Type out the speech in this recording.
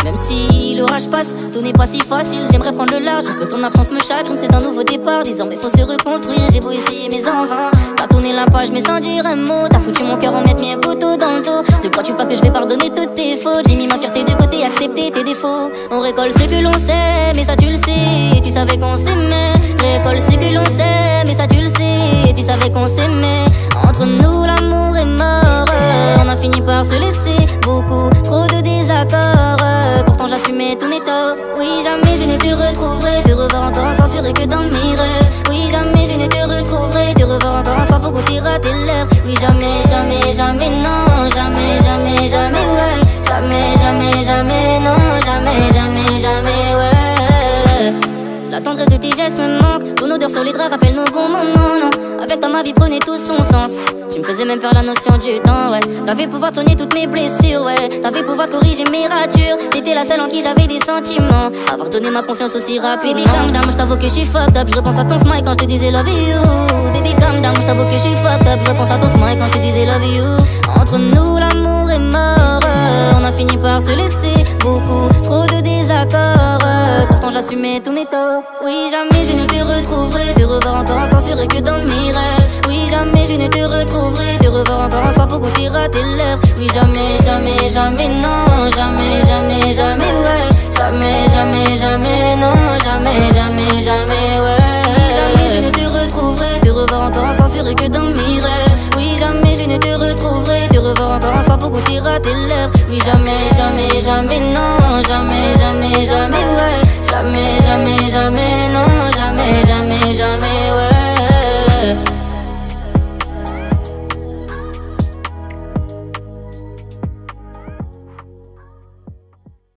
Même si l'orage passe, tout n'est pas si facile. J'aimerais prendre le large, que ton absence me chagrine. C'est un nouveau départ, désormais faut se reconstruire. J'ai beau essayer mais en vain. T'as tourné la page mais sans dire un mot. T'as foutu mon cœur en mettre mis un couteau dans le dos. Ne crois-tu pas que je vais pardonner toutes tes fautes? J'ai mis ma fierté de côté, accepter tes défauts. On récolte ce que l'on sait, mais ça tu le sais. Tu savais qu'on s'aimait. Récolte ce que l'on sait, mais ça tu le sais. Tu savais qu'on s'aimait. Entre nous l'amour est mort. On a fini par se laisser. Beaucoup trop de désaccords. Pourtant j'assumais tous mes torts. Oui, jamais je ne te retrouverai. Te revoir encore sans assurer que dans mes rêves. Oui, jamais je ne te retrouverai. Te revoir encore sans pour goûter à tes lèvres. Oui, jamais, jamais, jamais, non. Jamais, jamais, jamais, ouais. Jamais, jamais, jamais, non. Jamais, jamais, jamais, ouais. La tendresse de tes gestes me manque. Ton odeur sur les draps rappelle nos bons moments, non. Avec toi ma vie prenait tout son sens. Tu me faisais même perdre la notion du temps, ouais. T'avais pouvoir tourner toutes mes blessures, ouais. T'avais pouvoir corriger mes ratures. T'étais la seule en qui j'avais des sentiments. Avoir donné ma confiance aussi rapidement. Baby calm down, j't'avoue que je suis fucked up. Je repense à ton smile quand je te disais love you. Baby calm down, j't'avoue que je suis fucked up. Je repense à ton smile quand je te disais love you. Entre nous l'amour est mort. On a fini par se laisser. Beaucoup trop de désaccords. Pourtant j'assumais tous mes torts. Oui, jamais je ne te retrouverai. Te revoir encore en censuré que dans mes rêves. Oui, jamais je ne te retrouverai. Te revoir encore un soir pour goûter à tes lèvres. Oui, jamais, jamais, jamais, non. Jamais, jamais, jamais, ouais. Jamais, jamais, jamais, non. Jamais, jamais, jamais, ouais. Oui, jamais je ne te retrouverai. Te revoir encore en censuré que dans mes rêves. Oui, jamais je ne te retrouverai. Te revoir encore un soir pour goûter à tes lèvres. Oui, jamais, jamais, jamais,